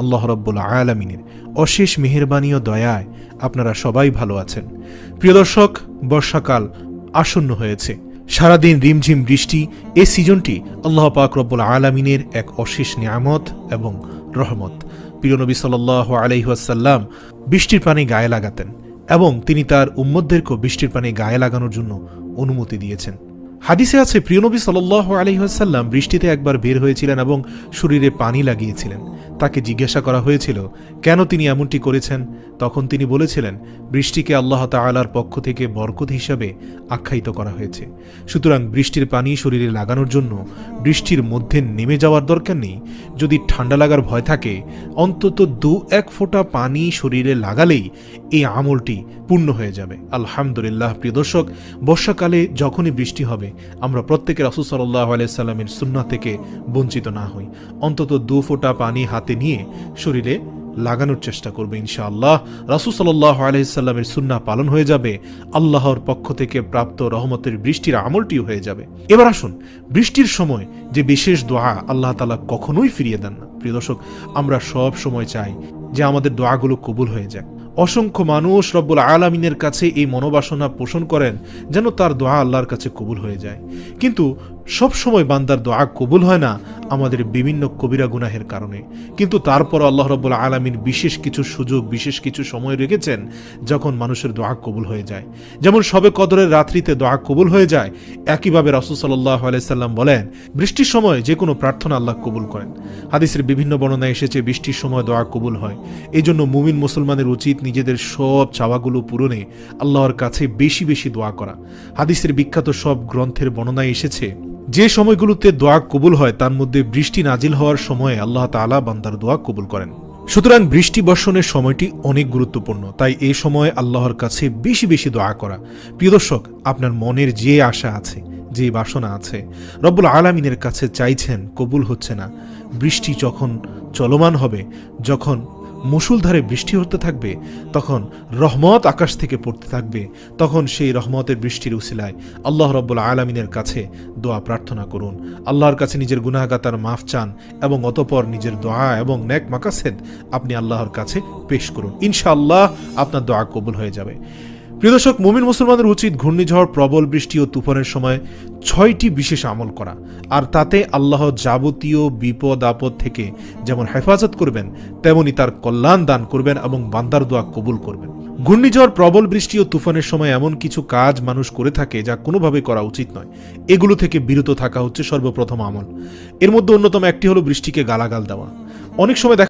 আল্লাহ রাব্বুল আলামিনের অশেষ মেহেরবানি ও দয়ায় আপনারা সবাই ভালো আছেন। প্রিয় দর্শক, বর্ষাকাল আসন্ন হয়েছে। সারাদিন রিমঝিম বৃষ্টি। এই সিজনটি আল্লাহ পাক রব্বুল আলামিনের এক অশেষ নিয়ামত এবং রহমত। প্রিয় নবী সাল্লাল্লাহু আলাইহি ওয়াসাল্লাম বৃষ্টির পানি গায়ে লাগাতেন এবং তিনি তার উম্মতদেরকেও বৃষ্টির পানি গায়ে লাগানোর জন্য অনুমতি দিয়েছেন। হাদিসে আছে, প্রিয় নবী সাল্লাল্লাহু আলাইহি ওয়াসাল্লাম বৃষ্টিতে একবার বের হয়েছিলেন এবং শরীরে পানি লাগিয়েছিলেন। তাকে জিজ্ঞাসা করা হয়েছিল কেন তিনি এমনটি করেছেন। তখন তিনি বলেছিলেন, বৃষ্টিকে আল্লাহ তাআলার পক্ষ থেকে বরকত হিসাবে আখ্যায়িত করা হয়েছে। সুতরাং বৃষ্টির পানি শরীরে লাগানোর জন্য বৃষ্টির মধ্যে নেমে যাওয়ার দরকার নেই। যদি ঠান্ডা লাগার ভয় থাকে, অন্তত 2-1 ফোঁটা পানি শরীরে লাগালেই এই আমলটি পূর্ণ হয়ে যাবে। আলহামদুলিল্লাহ। প্রিয় দর্শক, বর্ষাকালে যখনই বৃষ্টি হবে আমরা প্রত্যেকে রাসূল সাল্লাল্লাহু আলাইহি সাল্লামের সুন্নাহ থেকে বঞ্চিত না হই। অন্তত 2 ফোঁটা পানি হাতে নিয়ে শরীরে লাগানোর চেষ্টা করবে। ইনশাআল্লাহ রাসূল সাল্লাল্লাহু আলাইহি সাল্লামের সুন্নাহ পালন হয়ে যাবে, আল্লাহর পক্ষ থেকে প্রাপ্ত রহমতের বৃষ্টির আমলটিও হয়ে যাবে। এবার আসুন, বৃষ্টির সময় যে বিশেষ দোয়া আল্লাহ তাআলা কখনোই ফিরিয়ে দেন না। প্রিয় দর্শক, আমরা সব সময় চাই যে আমাদের দোয়াগুলো কবুল হয়ে যাক। অসংখ্য মানুষ রব্বুল আলামিনের কাছে এই মনোবাসনা পোষণ করেন যেন তার দোয়া আল্লাহর কাছে কবুল হয়ে যায়, কিন্তু সব সময় বান্দার দোয়া কবুল হয় না আমাদের বিভিন্ন কবিরা গুনাহের কারণে। কিন্তু তারপর আল্লাহ রব্বুল আলামিন বিশেষ কিছু সুযোগ, বিশেষ কিছু সময় রেখেছেন যখন মানুষের দোয়া কবুল হয়ে যায়। যেমন শবে কদরের রাত্রিতে দোয়া কবুল হয়ে যায়, একইভাবে রাসূল সাল্লাল্লাহু আলাইহি সাল্লাম বলেন বৃষ্টির সময় যে কোনো প্রার্থনা আল্লাহ কবুল করেন। হাদিসের বিভিন্ন বর্ণনায় এসেছে বৃষ্টির সময় দোয়া কবুল হয়। এই জন্য মুমিন মুসলমানের উচিত নিজেদের সব চাওয়াগুলো পূরণে আল্লাহর কাছে বেশি বেশি দোয়া করা। হাদিসের বিখ্যাত সব গ্রন্থের বর্ণনায় এসেছে যে সময়গুলোতে দোয়া কবুল হয় তার মধ্যে বৃষ্টি নাজিল হওয়ার সময়ে আল্লাহ তাআলা বান্দার দোয়া কবুল করেন। সুতরাং বৃষ্টি বর্ষণের সময়টি অনেক গুরুত্বপূর্ণ, তাই এই সময় আল্লাহর কাছে বেশি বেশি দোয়া করা। প্রিয় দর্শক, আপনার মনের যে আশা আছে, যে বাসনা আছে, রব্বুল আলামিনের কাছে চাইছেন, কবুল হচ্ছে না, বৃষ্টি যখন চলমান হবে, যখন মুষলধারে বৃষ্টি হতে থাকবে, তখন রহমত আকাশ থেকে পড়তে থাকবে, তখন সেই রহমতের বৃষ্টির উসিলায় আল্লাহ রব্বুল আলামিনের কাছে দোয়া প্রার্থনা করুন। আল্লাহর কাছে নিজের গুনাহগাতার মাফ চান এবং অতঃপর নিজের দোয়া এবং নেক মাকাসেদ আপনি আল্লাহর কাছে পেশ করুন। ইনশাআল্লাহ আপনার দোয়া কবুল হয়ে যাবে। প্রিয় দর্শক, মুমিন মুসলমানদের উচিত ঘূর্ণিঝড়, প্রবল বৃষ্টি ও তুফানের সময় 6টি বিশেষ আমল করা, আর তাতে আল্লাহ যাবতীয় বিপদ আপদ থেকে যেমন হেফাজত করবেন তেমনি তার কল্যাণ দান করবেন এবং বান্দার দোয়া কবুল করবেন। ঘূর্ণিঝড়, প্রবল বৃষ্টি ও তুফানের সময় এমন কিছু কাজ মানুষ করে থাকে যা কোনোভাবে করা উচিত নয়। এগুলো থেকে বিরত থাকা হচ্ছে সর্বপ্রথম আমল। এর মধ্যে অন্যতম একটি হলো বৃষ্টিকে গালাগাল দেওয়া। অনেক সময়